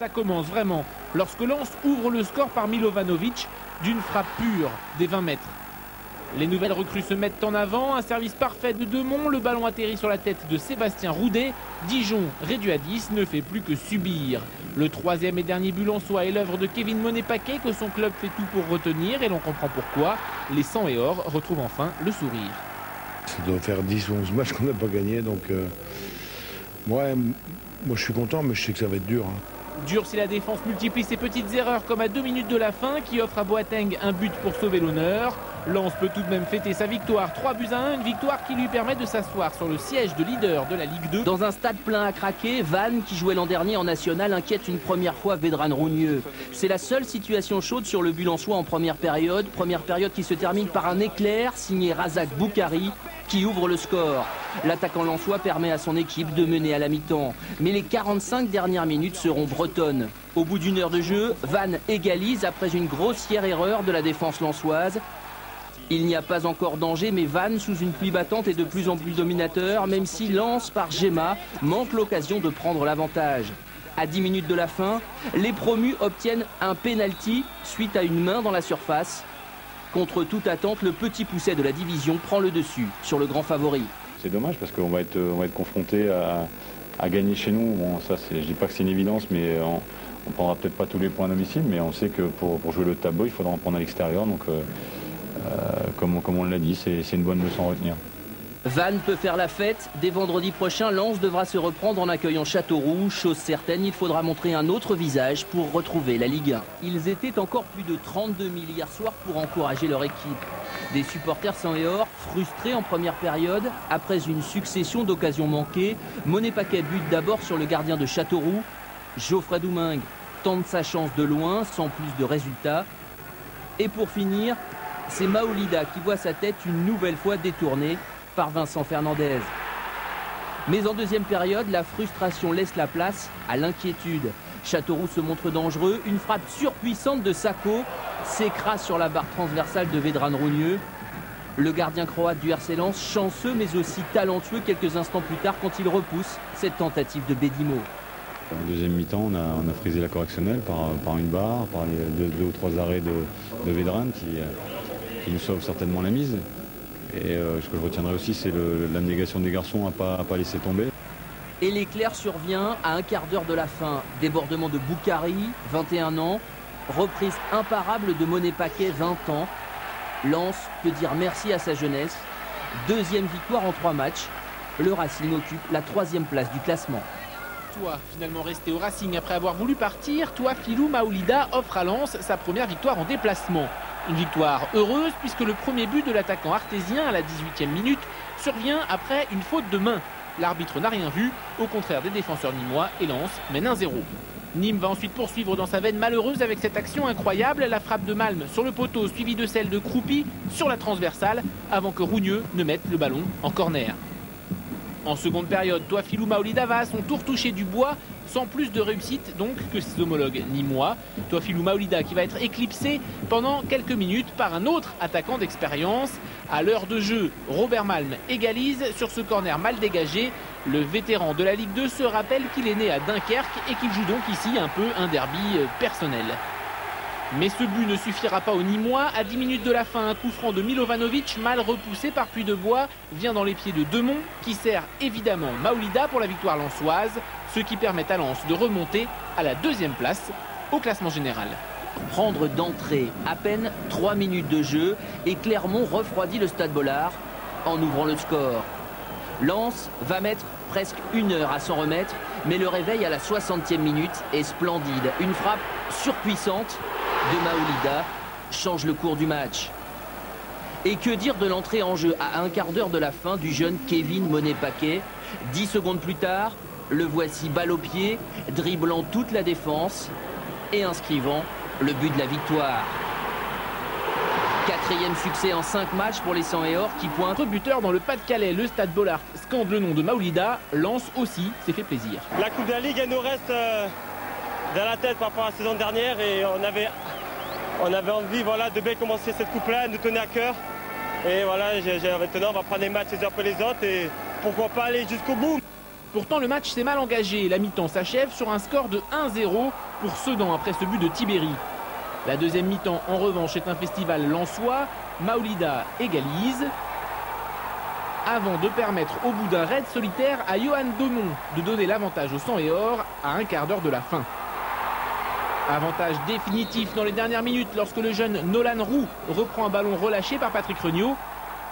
Ça commence vraiment lorsque Lens ouvre le score par Milovanovic d'une frappe pure des 20 mètres. Les nouvelles recrues se mettent en avant, un service parfait de Demont, le ballon atterrit sur la tête de Sébastien Roudet. Dijon, réduit à 10, ne fait plus que subir. Le troisième et dernier but lensois est l'œuvre de Kevin Monet-Paquet que son club fait tout pour retenir et l'on comprend pourquoi. Les 100 et or retrouvent enfin le sourire. Ça doit faire 10 ou 11 matchs qu'on n'a pas gagné, donc moi je suis content, mais je sais que ça va être dur. Dur si la défense multiplie ses petites erreurs comme à 2 minutes de la fin qui offre à Boateng un but pour sauver l'honneur. Lens peut tout de même fêter sa victoire 3-1, une victoire qui lui permet de s'asseoir sur le siège de leader de la Ligue 2. Dans un stade plein à craquer, Vannes, qui jouait l'an dernier en national, inquiète une première fois Vedran Rougneux. C'est la seule situation chaude sur le but lensois en première période qui se termine par un éclair signé Razak Boukari qui ouvre le score. L'attaquant lensois permet à son équipe de mener à la mi-temps. Mais les 45 dernières minutes seront bretonnes. Au bout d'une heure de jeu, Vannes égalise après une grossière erreur de la défense lensoise. Il n'y a pas encore danger, mais Vannes, sous une pluie battante, est de plus en plus dominateur, même si Lens, par Gemma, manque l'occasion de prendre l'avantage. À 10 minutes de la fin, les promus obtiennent un penalty suite à une main dans la surface. Contre toute attente, le petit pousset de la division prend le dessus sur le grand favori. C'est dommage parce qu'on va être confronté à gagner chez nous. Bon, ça, je dis pas que c'est une évidence, mais on prendra peut-être pas tous les points à domicile, mais on sait que pour jouer le tableau, il faudra en prendre à l'extérieur. Donc, comme on l'a dit, c'est une bonne leçon à retenir. Vannes peut faire la fête. Dès vendredi prochain, Lens devra se reprendre en accueillant Châteauroux. Chose certaine, il faudra montrer un autre visage pour retrouver la Ligue 1. Ils étaient encore plus de 32 000 hier soir pour encourager leur équipe. Des supporters 100 et or, frustrés en première période. Après une succession d'occasions manquées, Monet-Paquet bute d'abord sur le gardien de Châteauroux. Geoffrey Doumingue tente sa chance de loin, sans plus de résultats. Et pour finir, c'est Maolida qui voit sa tête une nouvelle fois détournée par Vincent Fernandez. Mais en deuxième période, la frustration laisse la place à l'inquiétude. Châteauroux se montre dangereux, une frappe surpuissante de Sacco s'écrase sur la barre transversale de Vedran Rougneux. Le gardien croate du RC Lens, chanceux mais aussi talentueux quelques instants plus tard quand il repousse cette tentative de Bédimo. En deuxième mi-temps, on a frisé la correctionnelle par une barre, par les deux ou trois arrêts de Vedran qui nous sauve certainement la mise. Et ce que je retiendrai aussi, c'est l'abnégation des garçons à pas laisser tomber. Et l'éclair survient à un quart d'heure de la fin. Débordement de Boukari, 21 ans. Reprise imparable de Monet-Paquet, 20 ans. Lens peut dire merci à sa jeunesse. Deuxième victoire en 3 matchs. Le Racing occupe la 3e place du classement. Toi, finalement resté au Racing après avoir voulu partir, toi, Philou Maolida offre à Lens sa première victoire en déplacement. Une victoire heureuse puisque le premier but de l'attaquant artésien à la 18e minute survient après une faute de main. L'arbitre n'a rien vu, au contraire des défenseurs nîmois, et Lens mène 1-0. Nîmes va ensuite poursuivre dans sa veine malheureuse avec cette action incroyable, la frappe de Malm sur le poteau suivie de celle de Croupi sur la transversale avant que Rougneux ne mette le ballon en corner. En seconde période, Toafilou Maolida va à son tour toucher du bois, sans plus de réussite donc que ses homologues nîmois. Toafilou Maolida qui va être éclipsé pendant quelques minutes par un autre attaquant d'expérience. À l'heure de jeu, Robert Malm égalise sur ce corner mal dégagé. Le vétéran de la Ligue 2 se rappelle qu'il est né à Dunkerque et qu'il joue donc ici un peu un derby personnel. Mais ce but ne suffira pas aux Nîmois. À 10 minutes de la fin, un coup franc de Milovanovic, mal repoussé par Puydebois, vient dans les pieds de Demont, qui sert évidemment Maolida pour la victoire lensoise, ce qui permet à Lens de remonter à la 2e place au classement général. Prendre d'entrée, à peine 3 minutes de jeu, et Clermont refroidit le Stade Bollard en ouvrant le score. Lens va mettre presque 1 heure à s'en remettre, mais le réveil à la 60e minute est splendide. Une frappe surpuissante de Maolida change le cours du match. Et que dire de l'entrée en jeu à un quart d'heure de la fin du jeune Kevin Monet-Paquet. 10 secondes plus tard, le voici balle au pied, dribblant toute la défense et inscrivant le but de la victoire. 4e succès en 5 matchs pour les 100 et or qui pointent. Autre buteur dans le Pas-de-Calais, le Stade Bollard scande le nom de Maolida. Lens aussi s'est fait plaisir. La Coupe de la Ligue, elle nous reste dans la tête par rapport à la saison dernière et on avait envie de bien commencer cette coupe-là, nous tenait à cœur. Et voilà, maintenant on va prendre les matchs les uns après les autres et pourquoi pas aller jusqu'au bout. Pourtant, le match s'est mal engagé. La mi-temps s'achève sur un score de 1-0 pour Sedan après ce but de Tibéri. La deuxième mi-temps, en revanche, est un festival lensois. Maoulida égalise avant de permettre au bout d'un raid solitaire à Johan Demont de donner l'avantage au sang et or à un quart d'heure de la fin. Avantage définitif dans les dernières minutes lorsque le jeune Nolan Roux reprend un ballon relâché par Patrick Regnault.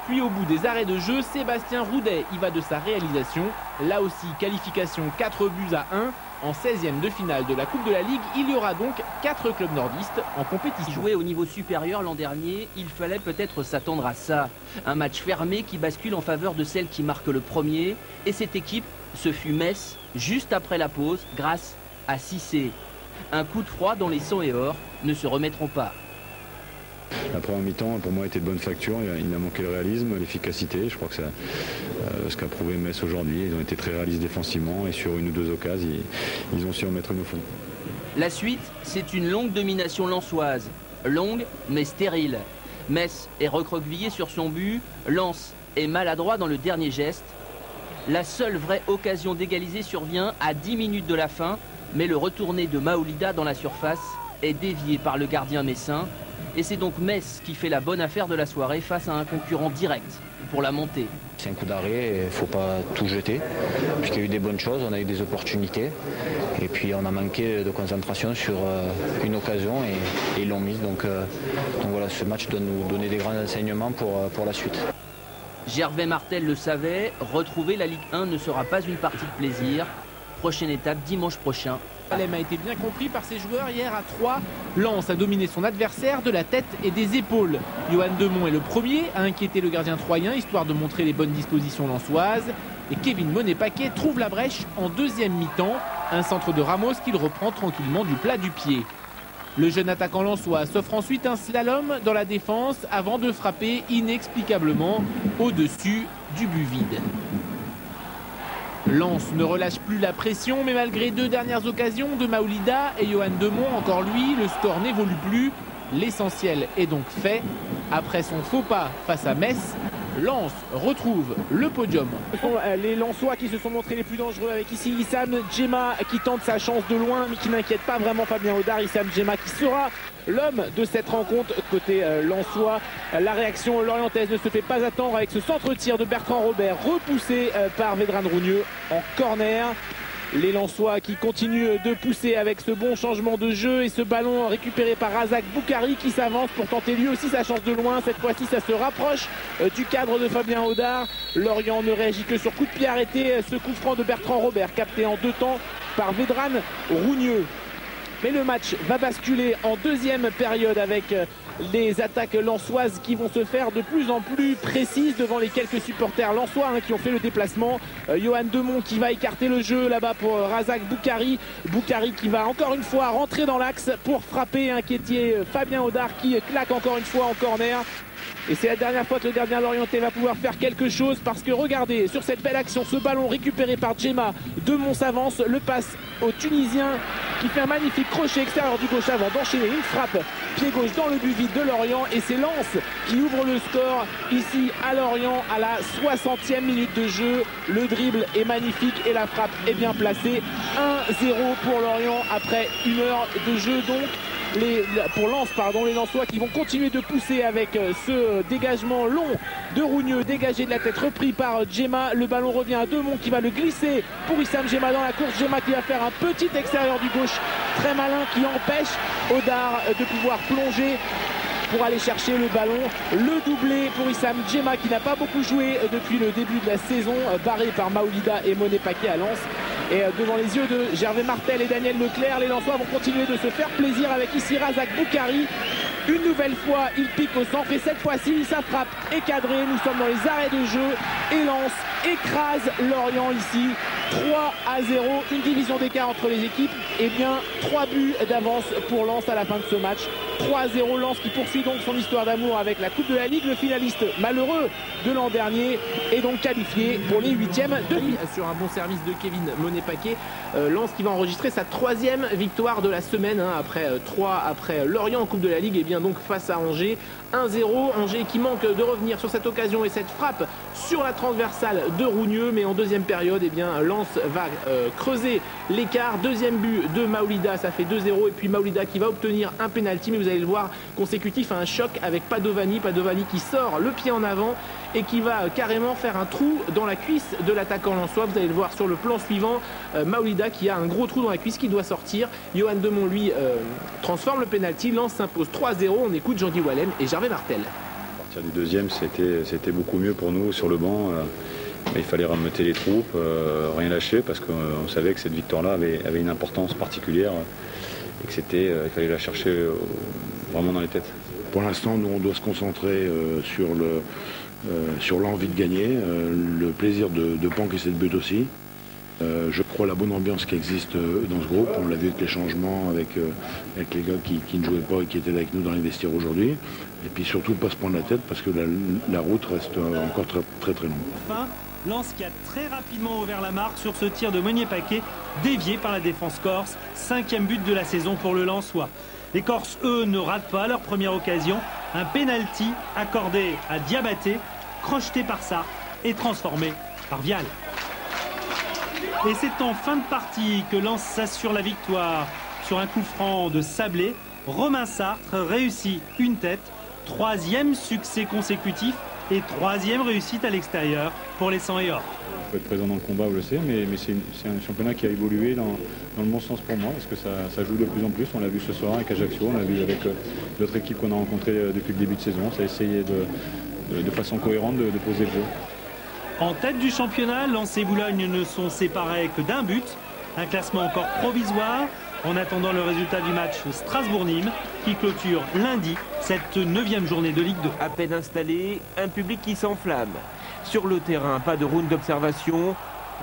Puis au bout des arrêts de jeu, Sébastien Roudet y va de sa réalisation. Là aussi, qualification 4 buts à 1. En 16e de finale de la Coupe de la Ligue, il y aura donc 4 clubs nordistes en compétition. Joué au niveau supérieur l'an dernier, il fallait peut-être s'attendre à ça. Un match fermé qui bascule en faveur de celle qui marque le premier. Et cette équipe, ce fut Metz, juste après la pause, grâce à Cissé. Un coup de froid dont les Sang et Or ne se remettront pas. La première mi-temps, pour moi, était de bonne facture. Il a manqué le réalisme, l'efficacité. Je crois que c'est ce qu'a prouvé Metz aujourd'hui. Ils ont été très réalistes défensivement et sur une ou deux occasions, ils ont su en mettre une au fond. La suite, c'est une longue domination lensoise. Longue, mais stérile. Metz est recroquevillé sur son but. Lens est maladroit dans le dernier geste. La seule vraie occasion d'égaliser survient à 10 minutes de la fin. Mais le retourné de Maoulida dans la surface est dévié par le gardien messin. Et c'est donc Metz qui fait la bonne affaire de la soirée face à un concurrent direct pour la montée. C'est un coup d'arrêt, il ne faut pas tout jeter, puisqu'il y a eu des bonnes choses, on a eu des opportunités. Et puis on a manqué de concentration sur une occasion et ils l'ont mise. Donc voilà, ce match doit nous donner des grands enseignements pour la suite. Gervais Martel le savait, retrouver la Ligue 1 ne sera pas une partie de plaisir. Prochaine étape dimanche prochain. Alem a été bien compris par ses joueurs hier à 3. Lens a dominé son adversaire de la tête et des épaules. Johan Demont est le premier à inquiéter le gardien troyen, histoire de montrer les bonnes dispositions lensoises. Et Kevin Monet-Paquet trouve la brèche en deuxième mi-temps. Un centre de Ramos qu'il reprend tranquillement du plat du pied. Le jeune attaquant lensois s'offre ensuite un slalom dans la défense avant de frapper inexplicablement au-dessus du but vide. Lens ne relâche plus la pression, mais malgré deux dernières occasions de Maoulida et Johan Demont, encore lui, le score n'évolue plus. L'essentiel est donc fait. Après son faux pas face à Metz, Lens retrouve le podium. Ce sont les Lensois qui se sont montrés les plus dangereux avec ici Issam Djema qui tente sa chance de loin mais qui n'inquiète pas vraiment Fabien Audard. Issam Djema qui sera l'homme de cette rencontre côté Lensois. La réaction lorientaise ne se fait pas attendre avec ce centre-tir de Bertrand Robert repoussé par Vedran Rougneux en corner. Les Lensois qui continuent de pousser avec ce bon changement de jeu et ce ballon récupéré par Razak Boukari qui s'avance pour tenter lui aussi sa chance de loin. Cette fois-ci ça se rapproche du cadre de Fabien Audard. Lorient ne réagit que sur coup de pied arrêté. Ce coup franc de Bertrand Robert capté en deux temps par Vedran Rougneux. Mais le match va basculer en deuxième période avec les attaques lensoises qui vont se faire de plus en plus précises devant les quelques supporters lensois qui ont fait le déplacement. Johan Demont qui va écarter le jeu là-bas pour Razak Boukari. Boukari qui va encore une fois rentrer dans l'axe pour frapper et inquiéter Fabien Audard qui claque encore une fois en corner. Et c'est la dernière fois que le gardien lorientais va pouvoir faire quelque chose parce que regardez, sur cette belle action, ce ballon récupéré par Djema, Demont s'avance, le passe au Tunisien qui fait un magnifique crochet extérieur du gauche avant d'enchaîner une frappe pied gauche dans le but vide de Lorient et c'est Lens qui ouvre le score ici à Lorient à la 60e minute de jeu. Le dribble est magnifique et la frappe est bien placée. 1-0 pour Lorient après une heure de jeu donc. Pour Lens, les Lensois qui vont continuer de pousser avec ce dégagement long de Rougneux, dégagé de la tête, repris par Djema. Le ballon revient à Demont qui va le glisser pour Issam Djema dans la course. Djema qui va faire un petit extérieur du gauche très malin qui empêche Audard de pouvoir plonger pour aller chercher le ballon. Le doublé pour Issam Djema qui n'a pas beaucoup joué depuis le début de la saison, barré par Maoulida et Monet-Paquet à Lens. Et devant les yeux de Gervais Martel et Daniel Leclerc, les Lensois vont continuer de se faire plaisir avec ici Razak Boukari. Une nouvelle fois, il pique au centre et cette fois-ci, sa frappe est cadrée. Nous sommes dans les arrêts de jeu et Lens écrase Lorient ici. 3-0, une division d'écart entre les équipes. Et bien 3 buts d'avance pour Lens à la fin de ce match. 3-0, Lens qui poursuit donc son histoire d'amour avec la Coupe de la Ligue. Le finaliste malheureux de l'an dernier est donc qualifié pour les 8e de finale. Sur un bon service de Kevin Monet-Paquet, Lens qui va enregistrer sa 3e victoire de la semaine après Lorient en Coupe de la Ligue et bien donc face à Angers. 1-0, Angers qui manque de revenir sur cette occasion et cette frappe sur la transversale de Rougneux, mais en deuxième période, Lens Lens va creuser l'écart. Deuxième but de Maolida, ça fait 2-0. Et puis Maolida qui va obtenir un penalty, mais vous allez le voir, consécutif à un choc avec Padovani. Padovani qui sort le pied en avant et qui va carrément faire un trou dans la cuisse de l'attaquant lensois. Vous allez le voir sur le plan suivant, Maolida qui a un gros trou dans la cuisse qui doit sortir. Johan Demont lui transforme le penalty. Lens s'impose 3-0. On écoute Jean-Guy Wallem et Gervais Martel. À partir du deuxième, c'était beaucoup mieux pour nous sur le banc. Il fallait remonter les troupes, rien lâcher, parce qu'on savait que cette victoire-là avait une importance particulière et que il fallait la chercher vraiment dans les têtes. Pour l'instant, nous, on doit se concentrer sur l'envie de gagner, le plaisir de ne pas encaisser de but aussi. Je crois la bonne ambiance qui existe dans ce groupe. On l'a vu avec les changements, avec les gars qui ne jouaient pas et qui étaient avec nous dans les vestiaires aujourd'hui. Et puis surtout, pas se prendre la tête parce que la route reste encore très très, très longue. Enfin, Lens qui a très rapidement ouvert la marque sur ce tir de Meunier-Paquet, dévié par la défense corse. 5e but de la saison pour le Lensois. Les Corses, eux, ne ratent pas leur première occasion. Un penalty accordé à Diabaté, crocheté par Sartre et transformé par Vial. Et c'est en fin de partie que Lens s'assure la victoire sur un coup franc de Sablé. Romain Sartre réussit une tête, 3e succès consécutif et 3e réussite à l'extérieur pour les 100 et or. Il faut être présent dans le combat, on le sait, mais c'est un championnat qui a évolué dans le bon sens pour moi, parce que ça joue de plus en plus. On l'a vu ce soir avec Ajaccio, on l'a vu avec d'autres équipes qu'on a rencontrées depuis le début de saison. Ça a essayé de façon cohérente de poser le jeu. En tête du championnat, Lens et Boulogne ne sont séparés que d'un but. Un classement encore provisoire en attendant le résultat du match Strasbourg-Nîmes qui clôture lundi cette 9e journée de Ligue 2. À peine installé, un public qui s'enflamme. Sur le terrain, pas de round d'observation.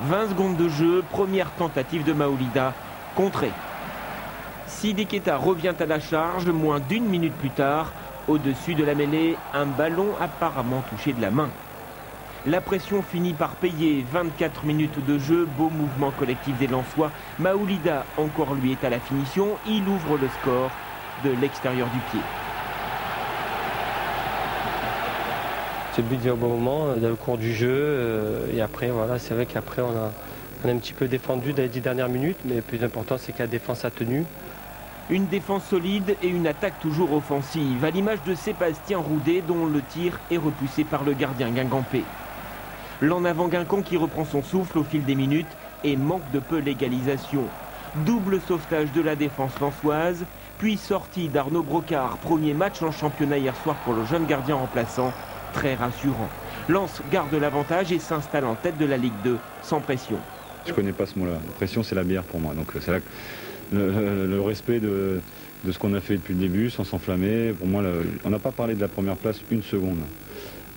20 secondes de jeu, première tentative de Maolida, contrée. Sidi Keita revient à la charge, moins d'1 minute plus tard. Au-dessus de la mêlée, un ballon apparemment touché de la main. La pression finit par payer. 24 minutes de jeu, beau mouvement collectif des Lensois. Maolida, encore lui, est à la finition. Il ouvre le score de l'extérieur du pied. Ce but vient au bon moment, dans le cours du jeu. Et après, voilà, c'est vrai qu'après, on a un petit peu défendu dans les 10 dernières minutes. Mais le plus important, c'est que la défense a tenu. Une défense solide et une attaque toujours offensive, à l'image de Sébastien Roudet, dont le tir est repoussé par le gardien Guingampé. L'en avant Guingamp qui reprend son souffle au fil des minutes et manque de peu l'égalisation. Double sauvetage de la défense lensoise, puis sortie d'Arnaud Brocard, premier match en championnat hier soir pour le jeune gardien remplaçant, très rassurant. Lens garde l'avantage et s'installe en tête de la Ligue 2, sans pression. Je connais pas ce mot-là. La pression, c'est la bière pour moi. Donc c'est là le respect de ce qu'on a fait depuis le début, sans s'enflammer. Pour moi, on n'a pas parlé de la première place une seconde.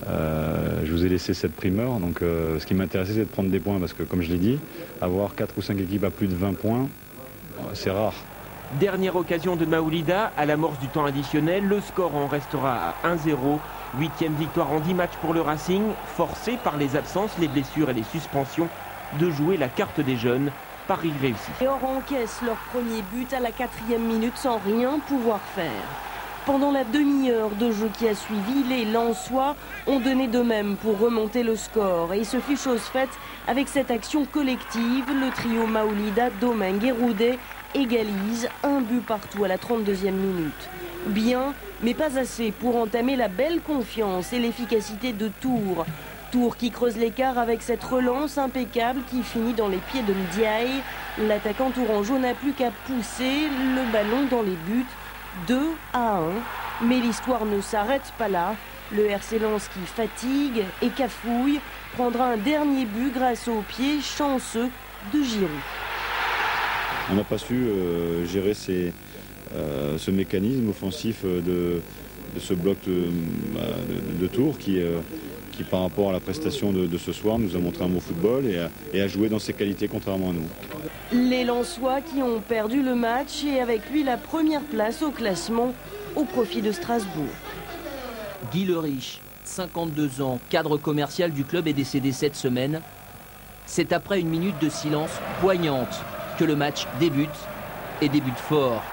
Je vous ai laissé cette primeur, donc ce qui m'intéressait c'est de prendre des points parce que comme je l'ai dit, avoir 4 ou 5 équipes à plus de 20 points, c'est rare. Dernière occasion de Maolida à l'amorce du temps additionnel, le score en restera à 1-0. 8e victoire en 10 matchs pour le Racing, forcé par les absences, les blessures et les suspensions de jouer la carte des jeunes. Paris réussi. Les Or encaissent leur premier but à la 4e minute sans rien pouvoir faire. Pendant la demi-heure de jeu qui a suivi, les Lensois ont donné de même pour remonter le score. Et ce fut chose faite avec cette action collective. Le trio Maolida, Domingue et Roudet égalise un but partout à la 32e minute. Bien, mais pas assez pour entamer la belle confiance et l'efficacité de Tours. Tours qui creuse l'écart avec cette relance impeccable qui finit dans les pieds de Ndiaye. L'attaquant tourangeau n'a plus qu'à pousser le ballon dans les buts. 2-1, mais l'histoire ne s'arrête pas là. Le RC Lens qui fatigue et cafouille prendra un dernier but grâce au pied chanceux de Giroud. On n'a pas su gérer ce mécanisme offensif de ce bloc de Tours qui par rapport à la prestation de ce soir nous a montré un bon football et a joué dans ses qualités contrairement à nous. Les Lensois qui ont perdu le match et avec lui la première place au classement au profit de Strasbourg. Guy Le Riche, 52 ans, cadre commercial du club, est décédé cette semaine. C'est après une minute de silence poignante que le match débute et débute fort.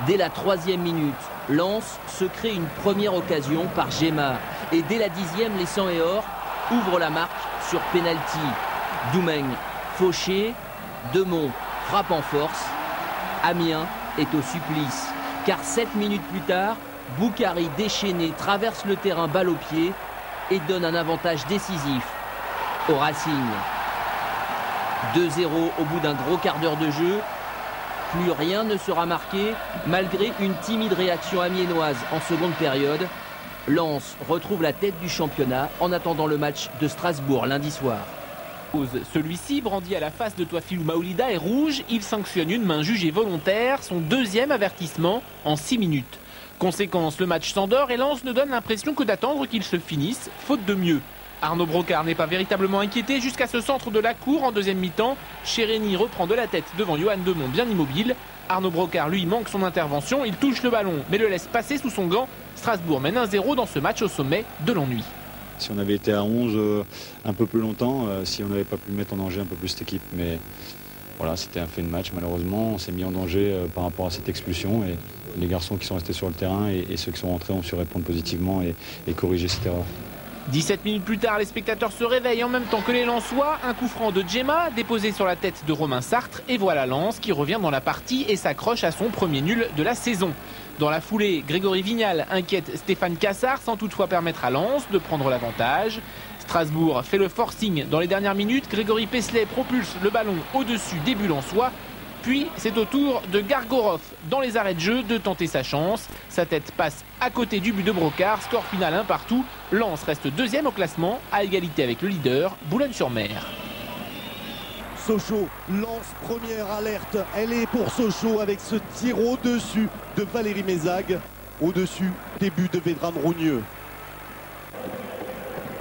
Dès la 3e minute, Lens se crée une première occasion par Gemma. Et dès la 10e, les 100 et or ouvrent la marque sur penalty. Domingue Fauché, Demont frappe en force. Amiens est au supplice. Car 7 minutes plus tard, Boukari déchaîné traverse le terrain balle au pied et donne un avantage décisif au Racing. 2-0 au bout d'un gros quart d'heure de jeu. Plus rien ne sera marqué malgré une timide réaction amiénoise en seconde période. Lens retrouve la tête du championnat en attendant le match de Strasbourg lundi soir. Celui-ci, brandi à la face de Touafilou Maoulida, est rouge. Il sanctionne une main jugée volontaire, son deuxième avertissement en 6 minutes. Conséquence, le match s'endort et Lens ne donne l'impression que d'attendre qu'il se finisse, faute de mieux. Arnaud Brocard n'est pas véritablement inquiété jusqu'à ce centre de la cour en deuxième mi-temps. Chérény reprend de la tête devant Johan Demont bien immobile. Arnaud Brocard, lui, manque son intervention. Il touche le ballon mais le laisse passer sous son gant. Strasbourg mène 1-0 dans ce match au sommet de l'ennui. Si on avait été à 11 un peu plus longtemps, si on n'avait pas pu mettre en danger un peu plus cette équipe. Mais voilà, c'était un fait de match malheureusement. On s'est mis en danger par rapport à cette expulsion. Et les garçons qui sont restés sur le terrain et ceux qui sont rentrés ont su répondre positivement et corriger cette erreur. 17 minutes plus tard, les spectateurs se réveillent en même temps que les Lensois. Un coup franc de Djema, déposé sur la tête de Romain Sartre. Et voilà Lens qui revient dans la partie et s'accroche à son premier nul de la saison. Dans la foulée, Grégory Vignal inquiète Stéphane Cassard sans toutefois permettre à Lens de prendre l'avantage. Strasbourg fait le forcing dans les dernières minutes. Grégory Pesley propulse le ballon au-dessus des buts lensois. Puis c'est au tour de Gargorov dans les arrêts de jeu de tenter sa chance. Sa tête passe à côté du but de Brocard. Score final 1 partout. Lens reste deuxième au classement à égalité avec le leader Boulogne-sur-Mer. Sochaux lance première alerte. Elle est pour Sochaux avec ce tir au-dessus de Valérie Mézag. Au-dessus des buts de Vedran Rougneux.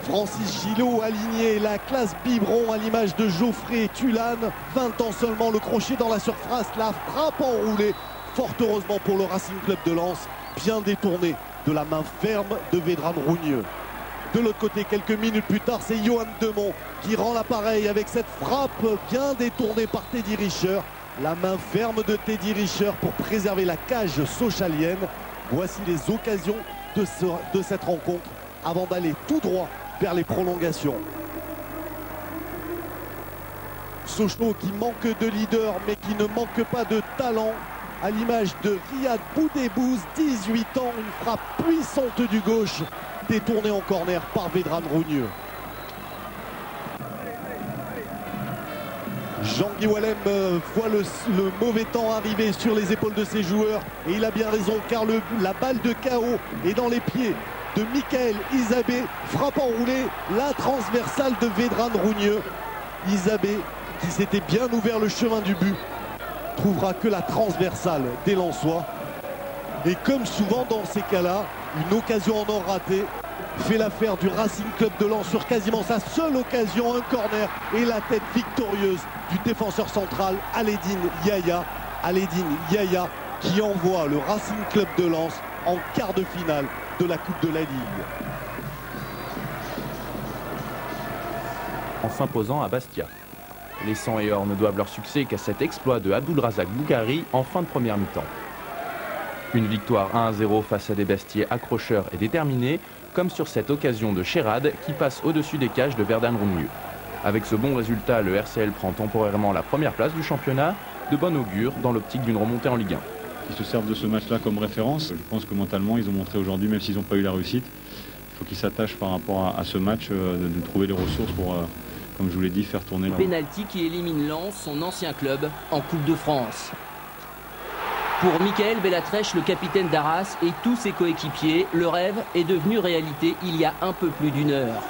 Francis Gillot aligné, la classe biberon à l'image de Geoffrey Tulane. 20 ans seulement, le crochet dans la surface, la frappe enroulée. Fort heureusement pour le Racing Club de Lens, bien détourné de la main ferme de Vedran Rougneux. De l'autre côté, quelques minutes plus tard, c'est Johan Demont qui rend l'appareil avec cette frappe bien détournée par Teddy Richer. La main ferme de Teddy Richer pour préserver la cage sochalienne. Voici les occasions de cette rencontre avant d'aller tout droit vers les prolongations. Sochaux qui manque de leader mais qui ne manque pas de talent à l'image de Riyad Boudebouz, 18 ans, une frappe puissante du gauche détournée en corner par Vedran Rougneux. Jean-Guy Wallem voit le mauvais temps arriver sur les épaules de ses joueurs et il a bien raison car la balle de KO est dans les pieds de Michael Isabé, frappe enroulée, la transversale de Vedran Rougneux. Isabé, qui s'était bien ouvert le chemin du but, trouvera que la transversale des Lensois. Et comme souvent dans ces cas-là, une occasion en or ratée fait l'affaire du Racing Club de Lens sur quasiment sa seule occasion, un corner et la tête victorieuse du défenseur central Aledine Yaya. Aledine Yaya qui envoie le Racing Club de Lens en quart de finale de la Coupe de la Ligue. En s'imposant à Bastia. Les 100 et or ne doivent leur succès qu'à cet exploit de Abdulrazak Boukari en fin de première mi-temps. Une victoire 1-0 face à des Bastiais accrocheurs et déterminés, comme sur cette occasion de Chérad qui passe au-dessus des cages de Vedran Rougneux. Avec ce bon résultat, le RCL prend temporairement la première place du championnat, de bon augure dans l'optique d'une remontée en Ligue 1. Ils se servent de ce match-là comme référence. Je pense que mentalement, ils ont montré aujourd'hui, même s'ils n'ont pas eu la réussite, il faut qu'ils s'attachent par rapport à ce match, de trouver les ressources pour, comme je vous l'ai dit, faire tourner. Pénalty qui élimine Lens, son ancien club, en Coupe de France. Pour Michael Bellatrèche, le capitaine d'Arras et tous ses coéquipiers, le rêve est devenu réalité il y a un peu plus d'une heure.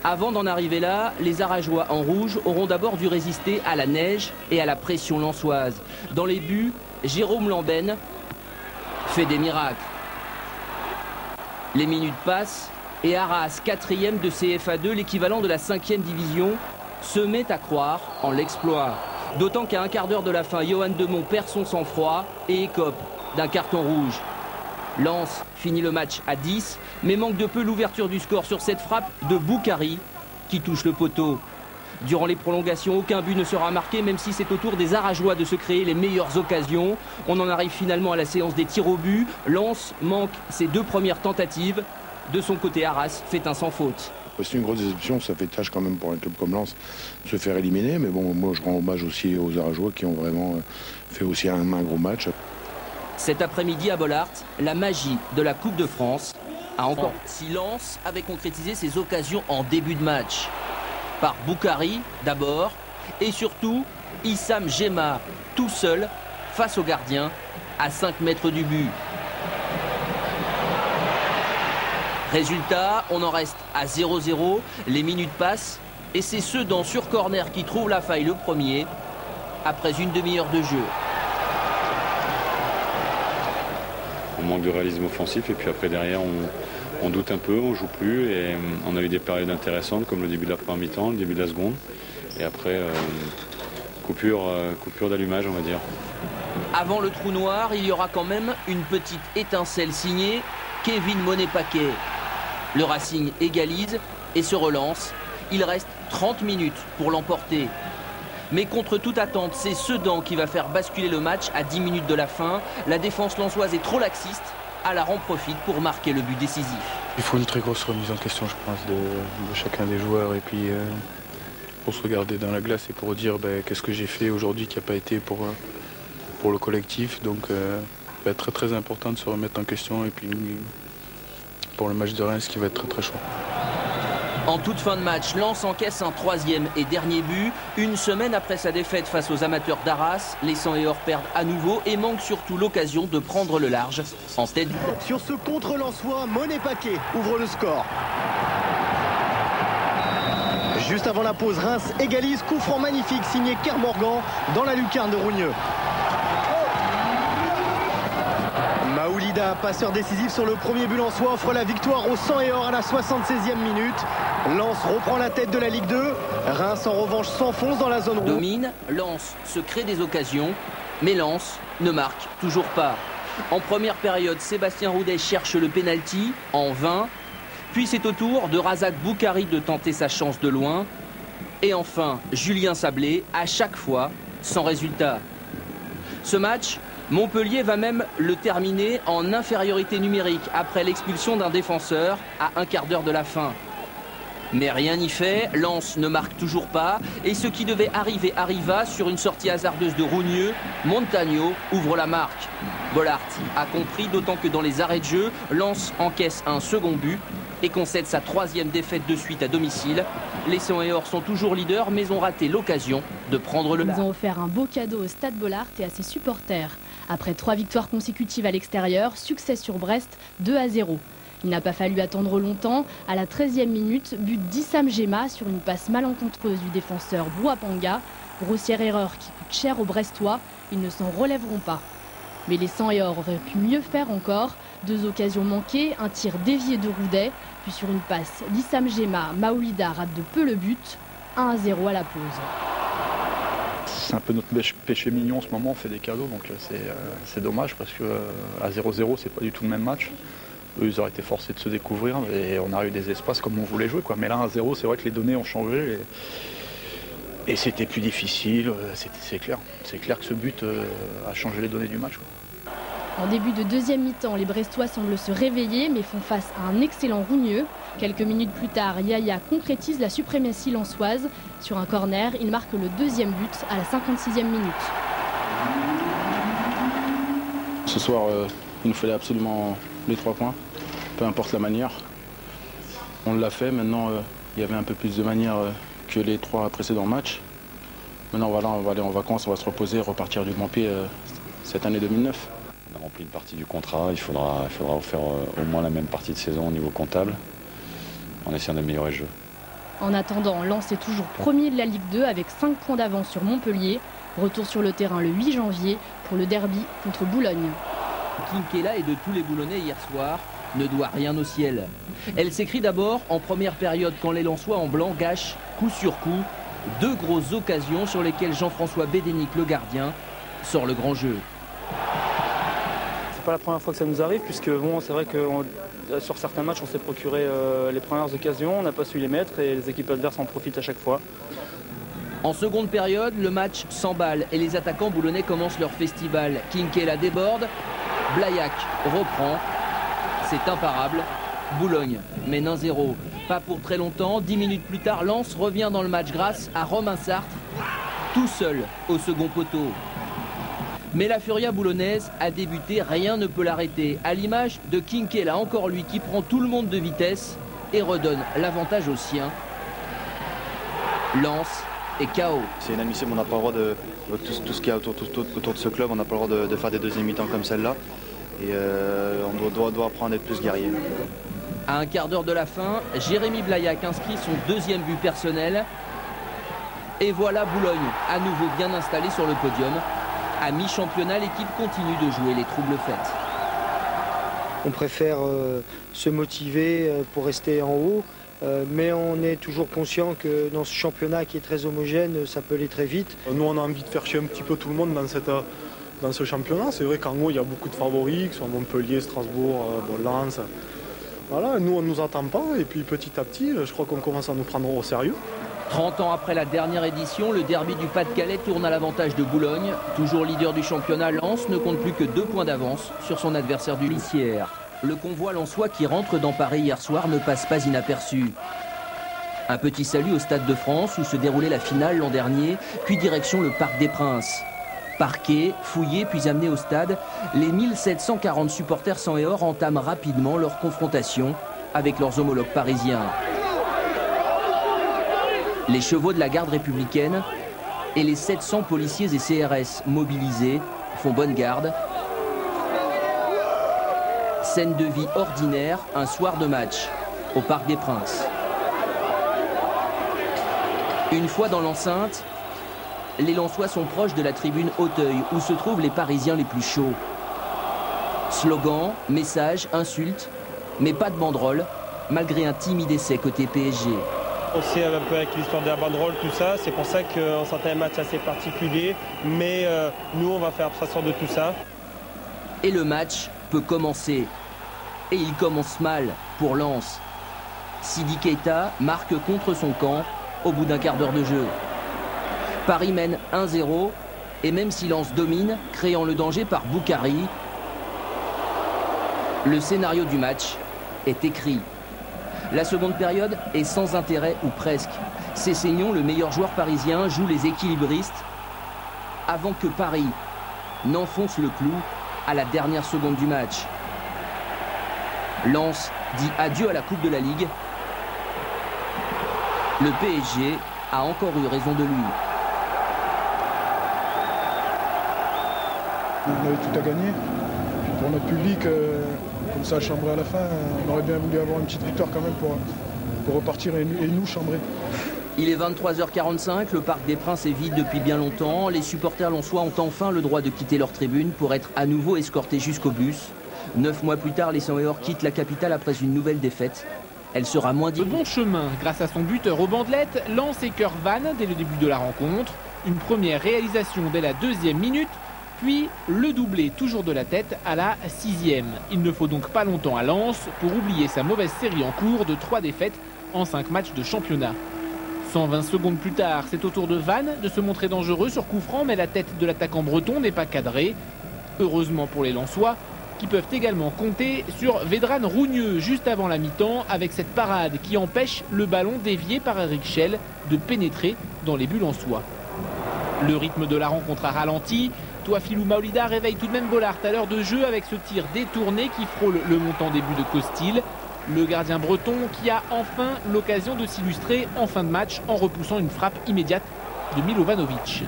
Avant d'en arriver là, les Arageois en rouge auront d'abord dû résister à la neige et à la pression lensoise. Dans les buts, Jérôme Lamben fait des miracles. Les minutes passent et Arras, 4e de CFA2, l'équivalent de la 5e division, se met à croire en l'exploit. D'autant qu'à un quart d'heure de la fin, Johan Demont perd son sang-froid et écope d'un carton rouge. Lens finit le match à 10, mais manque de peu l'ouverture du score sur cette frappe de Boukari qui touche le poteau. Durant les prolongations, aucun but ne sera marqué, même si c'est au tour des Arageois de se créer les meilleures occasions. On en arrive finalement à la séance des tirs au but. Lens manque ses 2 premières tentatives. De son côté, Arras fait un sans faute. C'est une grosse déception, ça fait tâche quand même pour un club comme Lens de se faire éliminer. Mais bon, moi je rends hommage aussi aux Arageois qui ont vraiment fait aussi un gros match. Cet après-midi à Bollaert, la magie de la Coupe de France a encore... Si Lens avait concrétisé ses occasions en début de match. Par Boukari d'abord, et surtout Issam Djema tout seul face au gardien à 5 mètres du but. Résultat, on en reste à 0-0, les minutes passent et c'est Sedan sur corner qui trouve la faille le premier après une demi-heure de jeu. On manque de réalisme offensif et puis après derrière on doute un peu, on joue plus et on a eu des périodes intéressantes comme le début de la première mi-temps, le début de la seconde et après coupure d'allumage on va dire. Avant le trou noir, il y aura quand même une petite étincelle signée Kevin Monet-Paquet. Le Racing égalise et se relance. Il reste 30 minutes pour l'emporter. Mais contre toute attente, c'est Sedan qui va faire basculer le match à 10 minutes de la fin. La défense lensoise est trop laxiste. Alar en profite pour marquer le but décisif. Il faut une très grosse remise en question, je pense, de chacun des joueurs. Et puis pour se regarder dans la glace et pour dire qu'est-ce que j'ai fait aujourd'hui qui n'a pas été pour le collectif. Donc très très important de se remettre en question. Et puis pour le match de Reims qui va être très très chaud. En toute fin de match, Lens encaisse un 3e et dernier but. Une semaine après sa défaite face aux amateurs d'Arras, les 100 et or perdent à nouveau et manquent surtout l'occasion de prendre le large en tête. Sur ce contre-lensois, Monet-Paquet ouvre le score. Juste avant la pause, Reims égalise, coup franc magnifique signé Kermorgan dans la lucarne de Rougneux. Maoulida, passeur décisif sur le premier but lensois, offre la victoire au 100 et or à la 76e minute. Lens reprend la tête de la Ligue 2. Reims en revanche s'enfonce dans la zone rouge. Domine, Lens se crée des occasions, mais Lens ne marque toujours pas. En première période, Sébastien Roudet cherche le pénalty en vain. Puis c'est au tour de Razak Boukari de tenter sa chance de loin. Et enfin, Julien Sablé, à chaque fois, sans résultat. Ce match, Montpellier va même le terminer en infériorité numérique après l'expulsion d'un défenseur à un quart d'heure de la fin. Mais rien n'y fait, Lens ne marque toujours pas et ce qui devait arriver arriva sur une sortie hasardeuse de Rougneux. Montagno ouvre la marque. Bollaert a compris, d'autant que dans les arrêts de jeu, Lens encaisse un second but et concède sa 3e défaite de suite à domicile. Les 100 et or sont toujours leaders mais ont raté l'occasion de prendre le large. Ils ont offert un beau cadeau au Stade Bollaert et à ses supporters. Après 3 victoires consécutives à l'extérieur, succès sur Brest, 2-0. Il n'a pas fallu attendre longtemps. À la 13e minute, but d'Issam Djema sur une passe malencontreuse du défenseur Bouapanga. Grossière erreur qui coûte cher aux Brestois. Ils ne s'en relèveront pas. Mais les 100 et or auraient pu mieux faire encore. 2 occasions manquées, un tir dévié de Roudet. Puis sur une passe d'Issam Djema, Maoulida rate de peu le but. 1-0 à la pause. C'est un peu notre péché mignon en ce moment, on fait des cadeaux, donc c'est dommage parce que à 0-0 c'est pas du tout le même match. Eux ils auraient été forcés de se découvrir et on a eu des espaces comme on voulait jouer quoi. Mais là 1-0 c'est vrai que les données ont changé et c'était plus difficile, c'est clair. C'est clair que ce but a changé les données du match quoi. En début de deuxième mi-temps, les Brestois semblent se réveiller mais font face à un excellent Rougneux. Quelques minutes plus tard, Yaya concrétise la suprématie lensoise. Sur un corner, il marque le 2e but à la 56e minute. Ce soir, il nous fallait absolument les 3 points, peu importe la manière. On l'a fait, maintenant il y avait un peu plus de manière que les 3 précédents matchs. Maintenant voilà, on va aller en vacances, on va se reposer, repartir du bon pied cette année 2009. On a rempli une partie du contrat, il faudra faire au moins la même partie de saison au niveau comptable, en essayant d'améliorer le jeu. En attendant, Lens est toujours premier de la Ligue 2 avec 5 points d'avance sur Montpellier. Retour sur le terrain le 8 janvier pour le derby contre Boulogne. Kinkela et de tous les Boulonnais hier soir ne doit rien au ciel. Elle s'écrit d'abord en première période quand les Lensois en blanc gâchent coup sur coup 2 grosses occasions sur lesquelles Jean-François Bédénic, le gardien, sort le grand jeu. C'est pas la première fois que ça nous arrive puisque bon, c'est vrai que sur certains matchs on s'est procuré les premières occasions, on n'a pas su les mettre et les équipes adverses en profitent à chaque fois. En seconde période, le match s'emballe et les attaquants boulonnais commencent leur festival. Kinkela déborde, Blaillac reprend, c'est imparable. Boulogne mène 1-0. Pas pour très longtemps, 10 minutes plus tard, Lens revient dans le match grâce à Romain Sartre, tout seul au second poteau. Mais la Furia boulonnaise a débuté, rien ne peut l'arrêter. À l'image de Kinké, là encore lui, qui prend tout le monde de vitesse et redonne l'avantage aux siens. Lens est KO. C'est inadmissible, on n'a pas le droit de tout ce qu'il y a autour de ce club, on n'a pas le droit de faire des deuxièmes mi-temps comme celle-là. Et on doit apprendre à être plus guerrier. À un quart d'heure de la fin, Jérémy Blaillac inscrit son deuxième but personnel. Et voilà Boulogne, à nouveau bien installé sur le podium. À mi-championnat, l'équipe continue de jouer les troubles fêtes. On préfère se motiver pour rester en haut, mais on est toujours conscient que dans ce championnat qui est très homogène, ça peut aller très vite. Nous, on a envie de faire chier un petit peu tout le monde dans ce championnat. C'est vrai qu'en haut, il y a beaucoup de favoris, que ce soit Montpellier, Strasbourg, Lens. Voilà, nous, on ne nous attend pas, et puis petit à petit, je crois qu'on commence à nous prendre au sérieux. 30 ans après la dernière édition, le derby du Pas-de-Calais tourne à l'avantage de Boulogne. Toujours leader du championnat, Lens ne compte plus que 2 points d'avance sur son adversaire du Lissière. Le convoi lensois qui rentre dans Paris hier soir ne passe pas inaperçu. Un petit salut au Stade de France où se déroulait la finale l'an dernier, puis direction le Parc des Princes. Parqués, fouillés puis amenés au stade, les 1740 supporters sang et or entament rapidement leur confrontation avec leurs homologues parisiens. Les chevaux de la garde républicaine et les 700 policiers et CRS mobilisés font bonne garde. Scène de vie ordinaire, un soir de match au Parc des Princes. Une fois dans l'enceinte, les Lensois sont proches de la tribune Hauteuil où se trouvent les Parisiens les plus chauds. Slogans, messages, insultes, mais pas de banderole, malgré un timide essai côté PSG. On sait un peu avec l'histoire de la banderole, tout ça, c'est pour ça qu'on sentait un match assez particulier, mais nous on va faire abstraction de tout ça. Et le match peut commencer. Et il commence mal pour Lens. Sidi Keita marque contre son camp au bout d'un quart d'heure de jeu. Paris mène 1-0 et même si Lens domine, créant le danger par Boukari, le scénario du match est écrit. La seconde période est sans intérêt ou presque. Cessignon, le meilleur joueur parisien, joue les équilibristes avant que Paris n'enfonce le clou à la dernière seconde du match. Lens dit adieu à la Coupe de la Ligue. Le PSG a encore eu raison de lui. On avait tout à gagner. Puis pour notre public, comme ça, chambrer à la fin, on aurait bien voulu avoir une petite victoire quand même pour repartir et nous chambrer. Il est 23h45, le Parc des Princes est vide depuis bien longtemps. Les supporters lensois ont enfin le droit de quitter leur tribune pour être à nouveau escortés jusqu'au bus. 9 mois plus tard, les sang et or quittent la capitale après une nouvelle défaite. Elle sera moins de bon chemin grâce à son buteur aux bandelettes. Lens écœure Vannes dès le début de la rencontre. Une première réalisation dès la 2e minute. Puis le doublé toujours de la tête à la 6e. Il ne faut donc pas longtemps à Lens pour oublier sa mauvaise série en cours de 3 défaites en 5 matchs de championnat. 120 secondes plus tard, c'est au tour de Vannes de se montrer dangereux sur coup franc, mais la tête de l'attaquant breton n'est pas cadrée. Heureusement pour les Lensois, qui peuvent également compter sur Vedran Rougneux juste avant la mi-temps avec cette parade qui empêche le ballon dévié par Eric Schell de pénétrer dans les buts lensois. Le rythme de la rencontre a ralenti. Touafilou Maolida réveille tout de même Bollaert à l'heure de jeu avec ce tir détourné qui frôle le montant des buts de Costil. Le gardien breton qui a enfin l'occasion de s'illustrer en fin de match en repoussant une frappe immédiate de Milovanovic.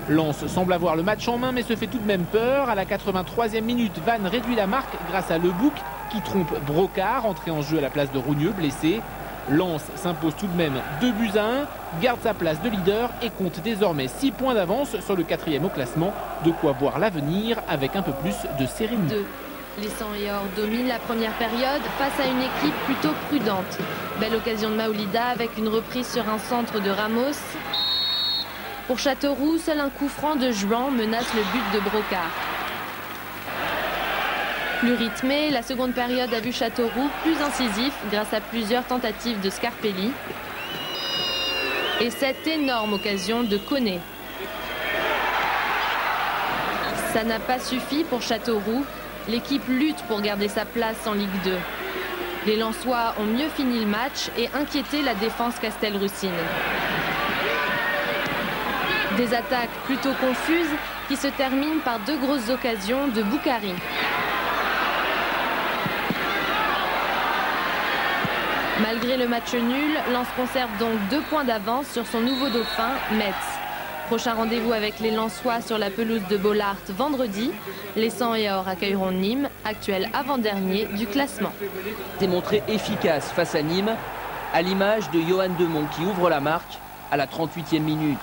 Lens semble avoir le match en main mais se fait tout de même peur. À la 83e minute, Vannes réduit la marque grâce à Lebouc qui trompe Brocard, entré en jeu à la place de Rougneux, blessé. Lens s'impose tout de même 2-1, garde sa place de leader et compte désormais 6 points d'avance sur le 4e au classement. De quoi voir l'avenir avec un peu plus de sérénité. Les sang et or dominent la première période face à une équipe plutôt prudente. Belle occasion de Maolida avec une reprise sur un centre de Ramos. Pour Châteauroux, seul un coup franc de Juan menace le but de Brocard. Plus rythmé, la seconde période a vu Châteauroux plus incisif grâce à plusieurs tentatives de Scarpelli. Et cette énorme occasion de Koné. Ça n'a pas suffi pour Châteauroux. L'équipe lutte pour garder sa place en Ligue 2. Les Lensois ont mieux fini le match et inquiété la défense castelrussine. Des attaques plutôt confuses qui se terminent par 2 grosses occasions de Boukari. Malgré le match nul, Lens conserve donc 2 points d'avance sur son nouveau dauphin, Metz. Prochain rendez-vous avec les Lensois sur la pelouse de Bollaert vendredi. Les 100 et or accueilleront Nîmes, actuel avant-dernier du classement. Démontré efficace face à Nîmes, à l'image de Johan Demont qui ouvre la marque à la 38e minute.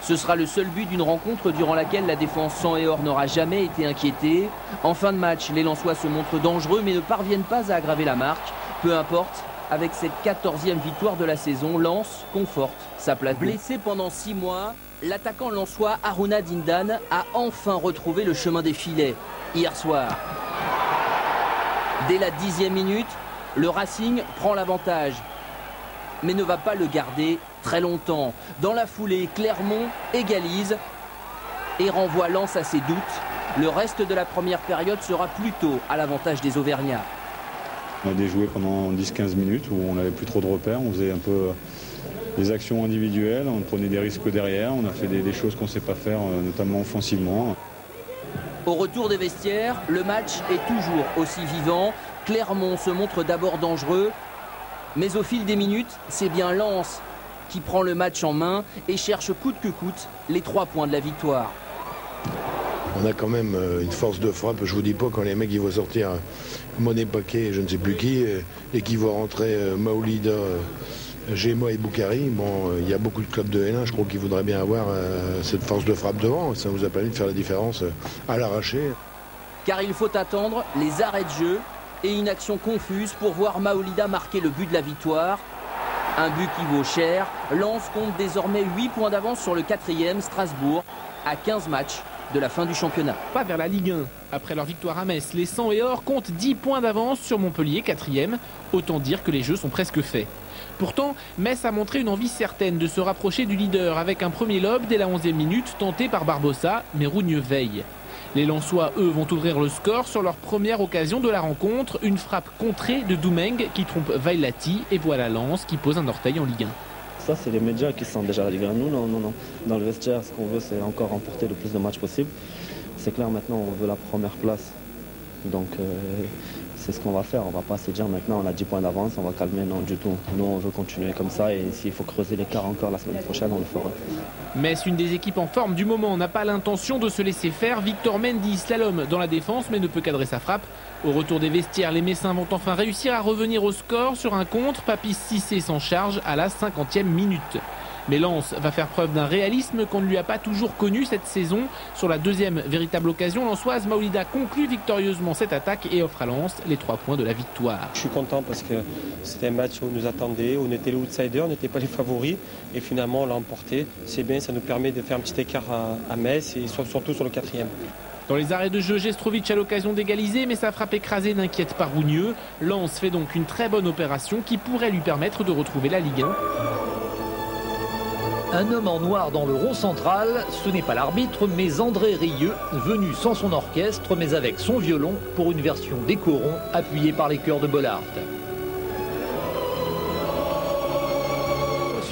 Ce sera le seul but d'une rencontre durant laquelle la défense 100 et or n'aura jamais été inquiétée. En fin de match, les Lensois se montrent dangereux mais ne parviennent pas à aggraver la marque. Peu importe, avec cette 14e victoire de la saison, Lens conforte sa place. Blessé pendant 6 mois, l'attaquant lensois Haruna Dindan a enfin retrouvé le chemin des filets hier soir. Dès la 10e minute, le Racing prend l'avantage, mais ne va pas le garder très longtemps. Dans la foulée, Clermont égalise et renvoie Lens à ses doutes. Le reste de la première période sera plutôt à l'avantage des Auvergnats. On a déjoué pendant 10-15 minutes où on n'avait plus trop de repères, on faisait un peu des actions individuelles, on prenait des risques derrière, on a fait des choses qu'on ne sait pas faire, notamment offensivement. Au retour des vestiaires, le match est toujours aussi vivant. Clermont se montre d'abord dangereux, mais au fil des minutes, c'est bien Lens qui prend le match en main et cherche coûte que coûte les 3 points de la victoire. On a quand même une force de frappe. Je vous dis pas quand les mecs ils vont sortir Monet Paquet, je ne sais plus qui, et qui vont rentrer Maoulida, Géma et Boukari. Bon, il y a beaucoup de clubs de L1, je crois qu'ils voudraient bien avoir cette force de frappe devant. Ça nous a permis de faire la différence à l'arraché. Car il faut attendre les arrêts de jeu et une action confuse pour voir Maoulida marquer le but de la victoire. Un but qui vaut cher. Lens compte désormais 8 points d'avance sur le 4e, Strasbourg, à 15 matchs de la fin du championnat. Pas vers la Ligue 1. Après leur victoire à Metz, les 100 et or comptent 10 points d'avance sur Montpellier, 4e. Autant dire que les jeux sont presque faits. Pourtant, Metz a montré une envie certaine de se rapprocher du leader avec un premier lob dès la 11e minute tenté par Barbosa, mais Rougneux veille. Les Lensois, eux, vont ouvrir le score sur leur première occasion de la rencontre. Une frappe contrée de Doumeng qui trompe Vailati et voilà Lens qui pose un orteil en Ligue 1. Ça, c'est les médias qui sont déjà la Ligue 1. Nous, non. Dans le vestiaire, ce qu'on veut, c'est encore remporter le plus de matchs possible. C'est clair, maintenant, on veut la première place. Donc, c'est ce qu'on va faire. On va pas se dire maintenant, on a 10 points d'avance, on va calmer. Non, du tout. Nous, on veut continuer comme ça. Et s'il faut creuser l'écart encore la semaine prochaine, on le fera. Metz, une des équipes en forme du moment, n'a pas l'intention de se laisser faire. Victor Mendy slalom dans la défense, mais ne peut cadrer sa frappe. Au retour des vestiaires, les Messins vont enfin réussir à revenir au score sur un contre. Papis Cissé s'en charge à la 50e minute. Mais Lens va faire preuve d'un réalisme qu'on ne lui a pas toujours connu cette saison. Sur la 2e véritable occasion, lensoise, Maoulida conclut victorieusement cette attaque et offre à Lens les 3 points de la victoire. Je suis content parce que c'était un match où on nous attendait, on était les outsiders, on n'était pas les favoris et finalement on l'a emporté. C'est bien, ça nous permet de faire un petit écart à Metz et surtout sur le 4e. Dans les arrêts de jeu, Gestrovic a l'occasion d'égaliser, mais sa frappe écrasée n'inquiète pas Rougneux. Lens fait donc une très bonne opération qui pourrait lui permettre de retrouver la Ligue 1. Un homme en noir dans le rond central, ce n'est pas l'arbitre, mais André Rieu, venu sans son orchestre, mais avec son violon, pour une version des corons appuyée par les chœurs de Bollaert.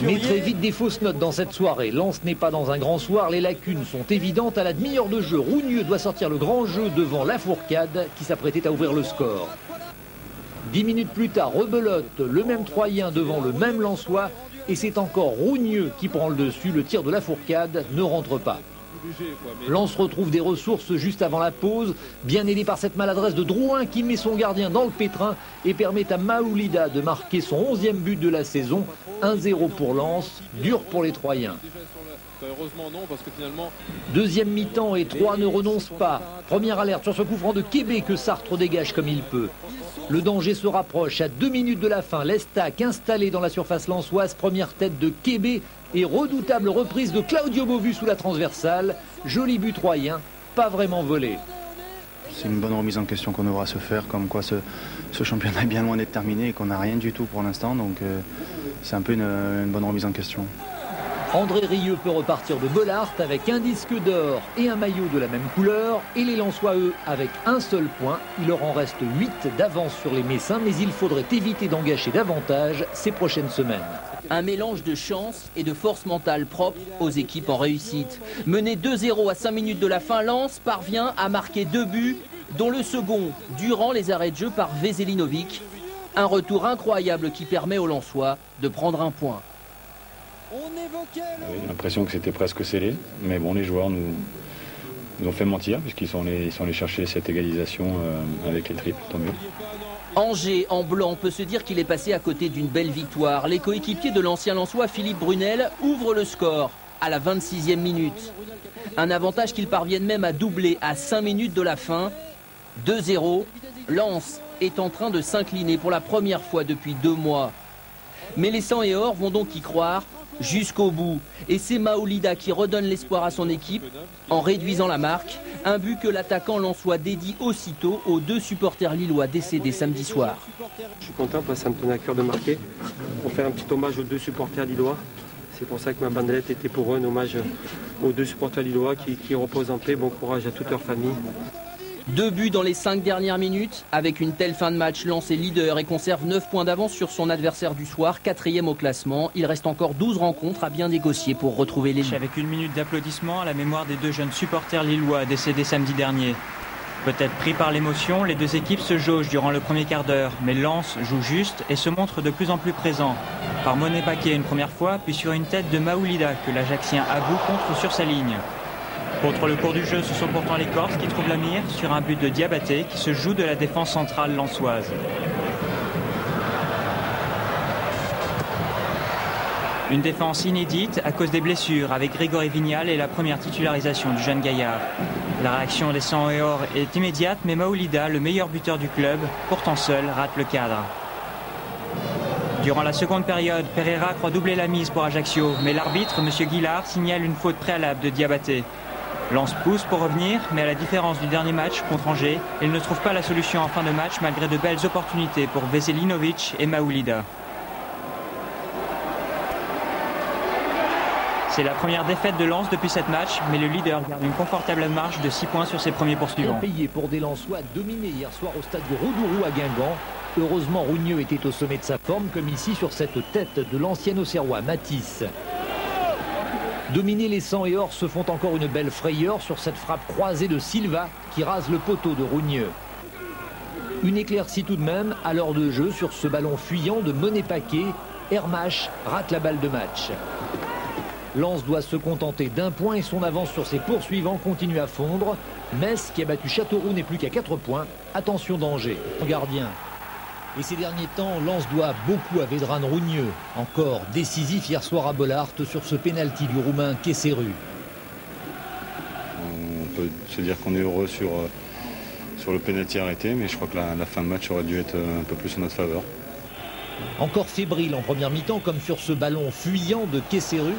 Mais très vite des fausses notes dans cette soirée. Lens n'est pas dans un grand soir, les lacunes sont évidentes. À la demi-heure de jeu, Rougneux doit sortir le grand jeu devant Lafourcade qui s'apprêtait à ouvrir le score. 10 minutes plus tard, rebelote le même Troyen devant le même Lensois. Et c'est encore Rougneux qui prend le dessus. Le tir de Lafourcade ne rentre pas. Lens retrouve des ressources juste avant la pause, bien aidé par cette maladresse de Drouin qui met son gardien dans le pétrin et permet à Maoulida de marquer son 11e but de la saison. 1-0 pour Lens, dur pour les Troyens. Deuxième mi-temps et Troyes ne renonce pas. Première alerte sur ce coup franc de Kébé que Sartre dégage comme il peut. Le danger se rapproche à 2 minutes de la fin. L'Estac installé dans la surface lensoise. Première tête de Kébé et redoutable reprise de Claudio Bovu sous la transversale. Joli but troyen, pas vraiment volé. C'est une bonne remise en question qu'on devra se faire, comme quoi ce championnat est bien loin d'être terminé et qu'on n'a rien du tout pour l'instant. Donc c'est un peu une bonne remise en question. André Rieu peut repartir de Bollaert avec un disque d'or et un maillot de la même couleur. Et les Lensois, eux, avec un seul point. Il leur en reste 8 d'avance sur les Messins, mais il faudrait éviter d'engager davantage ces prochaines semaines. Un mélange de chance et de force mentale propre aux équipes en réussite. Mené 2-0 à 5 minutes de la fin, Lens parvient à marquer 2 buts, dont le second durant les arrêts de jeu par Veselinovic. Un retour incroyable qui permet aux Lensois de prendre un point. J'ai l'impression que c'était presque scellé, mais bon, les joueurs nous ont fait mentir puisqu'ils sont allés chercher cette égalisation avec les triples, tant mieux. Angers en blanc peut se dire qu'il est passé à côté d'une belle victoire. Les coéquipiers de l'ancien Lensois Philippe Brunel ouvrent le score à la 26e minute. Un avantage qu'ils parviennent même à doubler à 5 minutes de la fin. 2-0, Lens est en train de s'incliner pour la première fois depuis 2 mois. Mais les 100 et or vont donc y croire jusqu'au bout. Et c'est Maoulida qui redonne l'espoir à son équipe en réduisant la marque. Un but que l'attaquant lensois dédie aussitôt aux 2 supporters lillois décédés samedi soir. Je suis content parce que ça me tenait à cœur de marquer pour faire un petit hommage aux 2 supporters lillois. C'est pour ça que ma bandelette était pour eux un hommage aux 2 supporters lillois qui reposent en paix. Bon courage à toute leur famille. 2 buts dans les 5 dernières minutes. Avec une telle fin de match, Lens est leader et conserve 9 points d'avance sur son adversaire du soir, 4e au classement. Il reste encore 12 rencontres à bien négocier pour retrouver l'élite. Avec 1 minute d'applaudissement à la mémoire des 2 jeunes supporters lillois décédés samedi dernier. Peut-être pris par l'émotion, les 2 équipes se jaugent durant le premier quart d'heure. Mais Lens joue juste et se montre de plus en plus présent. Par Monet Paquet une première fois, puis sur une tête de Maoulida que l'Ajaxien Abou contre sur sa ligne. Contre le cours du jeu, ce sont pourtant les Corses qui trouvent la mire sur un but de Diabaté qui se joue de la défense centrale lensoise. Une défense inédite à cause des blessures avec Grégory Vignal et la première titularisation du jeune gaillard. La réaction des 100 et or est immédiate, mais Maoulida, le meilleur buteur du club, pourtant seul, rate le cadre. Durant la seconde période, Pereira croit doubler la mise pour Ajaccio, mais l'arbitre, M. Guillard, signale une faute préalable de Diabaté. Lens pousse pour revenir, mais à la différence du dernier match contre Angers, il ne trouve pas la solution en fin de match malgré de belles opportunités pour Veselinovic et Maoulida. C'est la première défaite de Lens depuis cette match, mais le leader garde une confortable marge de 6 points sur ses premiers poursuivants. Payé pour des Lensois dominés hier soir au stade du Roudourou à Guingamp. Heureusement, Rougneux était au sommet de sa forme, comme ici sur cette tête de l'ancien Auxerrois, Matisse. Dominés, les 100 et or se font encore une belle frayeur sur cette frappe croisée de Silva qui rase le poteau de Rougneux. Une éclaircie tout de même à l'heure de jeu sur ce ballon fuyant de Monet Paquet. Hermach rate la balle de match. Lens doit se contenter d'1 point et son avance sur ses poursuivants continue à fondre. Metz, qui a battu Châteauroux, n'est plus qu'à 4 points. Attention danger, gardien. Et ces derniers temps, Lens doit beaucoup à Vedran Rougneux, encore décisif hier soir à Bollaert sur ce pénalty du Roumain Kesseru. On peut se dire qu'on est heureux sur le pénalty arrêté, mais je crois que la fin de match aurait dû être un peu plus en notre faveur. Encore fébrile en première mi-temps, comme sur ce ballon fuyant de Kesseru,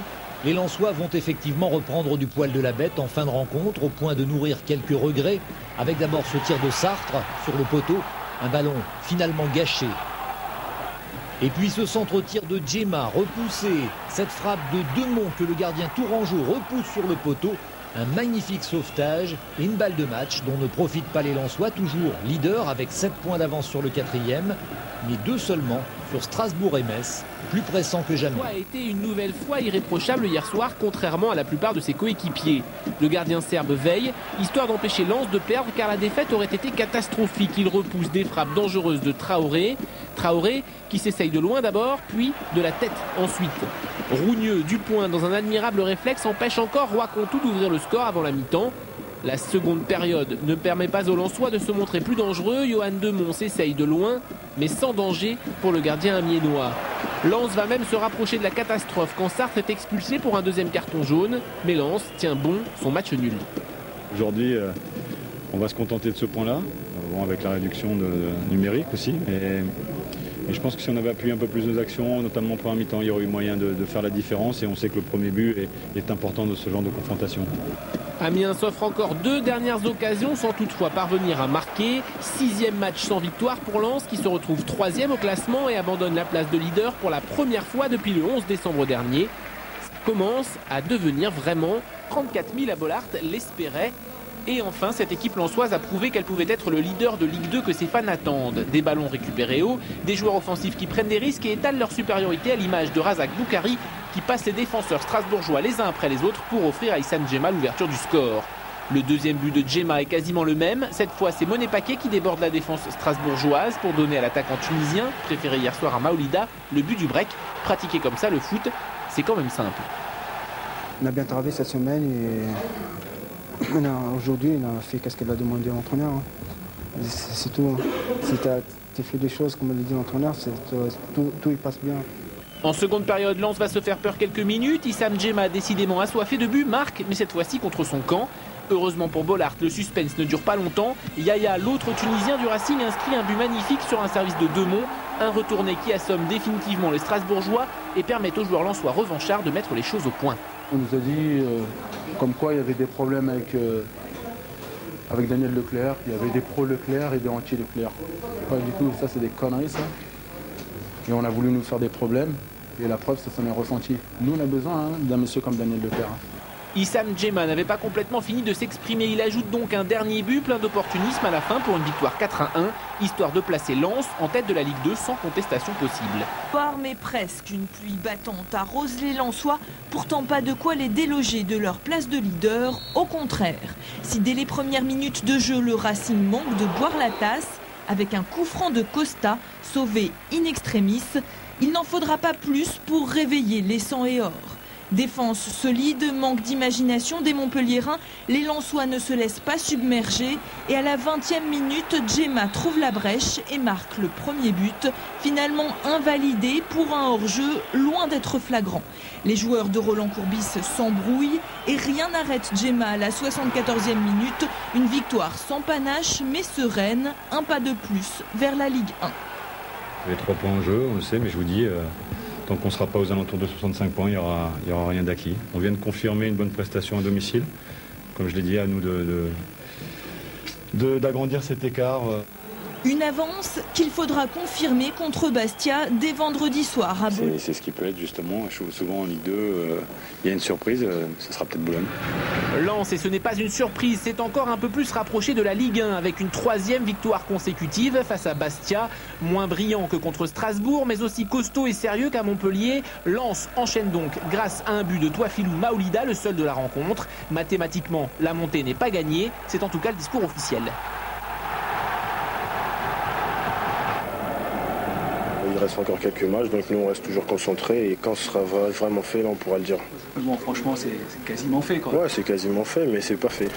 les Lensois vont effectivement reprendre du poil de la bête en fin de rencontre, au point de nourrir quelques regrets, avec d'abord ce tir de Sartre sur le poteau. Un ballon finalement gâché. Et puis ce centre-tir de Djema repoussé. Cette frappe de Demont que le gardien tourangeau repousse sur le poteau. Un magnifique sauvetage et une balle de match dont ne profitent pas les Lensois, toujours leader avec 7 points d'avance sur le 4e, mais 2 seulement sur Strasbourg et Metz, plus pressant que jamais. A été une nouvelle fois irréprochable hier soir, contrairement à la plupart de ses coéquipiers. Le gardien serbe veille, histoire d'empêcher Lens de perdre, car la défaite aurait été catastrophique. Il repousse des frappes dangereuses de Traoré. Traoré qui s'essaye de loin d'abord, puis de la tête ensuite. Rougneux du point dans un admirable réflexe empêche encore Roy-Contoux d'ouvrir le score avant la mi-temps. La seconde période ne permet pas aux Lensois de se montrer plus dangereux. Johan Demont s'essaye de loin, mais sans danger pour le gardien amiénois. Lens va même se rapprocher de la catastrophe quand Sartre est expulsé pour un 2e carton jaune. Mais Lens tient bon son match nul. Aujourd'hui, on va se contenter de ce point-là, bon, avec la réduction numérique aussi. Et je pense que si on avait appuyé un peu plus nos actions, notamment en première mi-temps, il y aurait eu moyen de faire la différence. Et on sait que le premier but est important de ce genre de confrontation. Amiens s'offre encore 2 dernières occasions sans toutefois parvenir à marquer. 6e match sans victoire pour Lens qui se retrouve 3e au classement et abandonne la place de leader pour la première fois depuis le 11 décembre dernier. commence à devenir vraiment 34 000 à Bollaert l'espérait. Et enfin, cette équipe lensoise a prouvé qu'elle pouvait être le leader de Ligue 2 que ses fans attendent. Des ballons récupérés haut, des joueurs offensifs qui prennent des risques et étalent leur supériorité à l'image de Razak Boukari qui passe les défenseurs strasbourgeois les uns après les autres pour offrir à Issam Djema l'ouverture du score. Le deuxième but de Djema est quasiment le même. Cette fois, c'est Monet Paquet qui déborde la défense strasbourgeoise pour donner à l'attaquant tunisien, préféré hier soir à Maoulida, le but du break. Pratiquer comme ça le foot, c'est quand même simple. On a bien travaillé cette semaine et aujourd'hui, on a fait ce qu'elle a demandé l'entraîneur. C'est tout. Si tu fais des choses comme le dit l'entraîneur, tout y passe bien. En seconde période, Lens va se faire peur quelques minutes. Issam Djema, décidément assoiffé de but, marque, mais cette fois-ci contre son camp. Heureusement pour Bollaert, le suspense ne dure pas longtemps. Yaya, l'autre Tunisien du Racing, inscrit un but magnifique sur un service de Demont. Un retourné qui assomme définitivement les Strasbourgeois et permet aux joueurs lensois revanchards de mettre les choses au point. On nous a dit comme quoi il y avait des problèmes avec Daniel Leclerc. Il y avait des pro-Leclerc et des anti-Leclerc. Pas du tout, ça c'est des conneries ça. Et on a voulu nous faire des problèmes. Et la preuve, ça s'en est ressenti. Nous, on a besoin d'un monsieur comme Daniel Leclerc. Issam Djema n'avait pas complètement fini de s'exprimer. Il ajoute donc un dernier but plein d'opportunisme à la fin pour une victoire 4-1, histoire de placer Lens en tête de la Ligue 2 sans contestation possible. Mais presque une pluie battante arrose les Lensois, pourtant pas de quoi les déloger de leur place de leader, au contraire. Si dès les premières minutes de jeu, le Racing manque de boire la tasse, avec un coup franc de Costa, sauvé in extremis, il n'en faudra pas plus pour réveiller les sang et or. Défense solide, manque d'imagination des Montpelliérains, les Lensois ne se laissent pas submerger et à la 20e minute, Djema trouve la brèche et marque le premier but, finalement invalidé pour un hors-jeu loin d'être flagrant. Les joueurs de Roland Courbis s'embrouillent et rien n'arrête Djema à la 74e minute, une victoire sans panache mais sereine, un pas de plus vers la Ligue 1. Les 3 points en jeu, on le sait, mais je vous dis... Tant qu'on ne sera pas aux alentours de 65 points, il n'y aura rien d'acquis. On vient de confirmer une bonne prestation à domicile. Comme je l'ai dit, à nous d'agrandir cet écart. Une avance qu'il faudra confirmer contre Bastia dès vendredi soir à Boulogne. C'est ce qui peut être justement, souvent en Ligue 2, il y a une surprise, ce sera peut-être Boulogne. Lens, et ce n'est pas une surprise, c'est encore un peu plus rapproché de la Ligue 1 avec une 3e victoire consécutive face à Bastia. Moins brillant que contre Strasbourg, mais aussi costaud et sérieux qu'à Montpellier. Lens enchaîne donc grâce à un but de Touafilou Maoulida, le seul de la rencontre. Mathématiquement, la montée n'est pas gagnée, c'est en tout cas le discours officiel. Il reste encore quelques matchs, donc nous on reste toujours concentrés et quand ce sera vraiment fait, là on pourra le dire. Bon, franchement, c'est quasiment fait quoi. Ouais, c'est quasiment fait, mais c'est pas fait.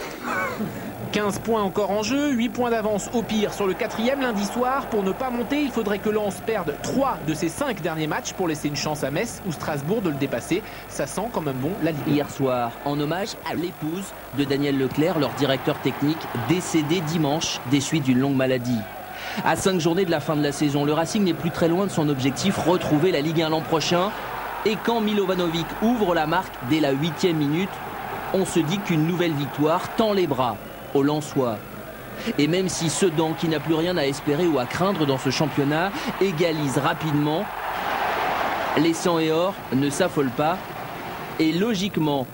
15 points encore en jeu, 8 points d'avance au pire sur le 4e lundi soir. Pour ne pas monter, il faudrait que Lens perde 3 de ses 5 derniers matchs pour laisser une chance à Metz ou Strasbourg de le dépasser. Ça sent quand même bon la Ligue. Hier soir, en hommage à l'épouse de Daniel Leclerc, leur directeur technique, décédé dimanche des suites d'une longue maladie. À 5 journées de la fin de la saison, le Racing n'est plus très loin de son objectif, retrouver la Ligue 1 l'an prochain. Et quand Milovanovic ouvre la marque dès la 8e minute, on se dit qu'une nouvelle victoire tend les bras aux Lensois. Et même si Sedan, qui n'a plus rien à espérer ou à craindre dans ce championnat, égalise rapidement, les sang et or ne s'affolent pas et logiquement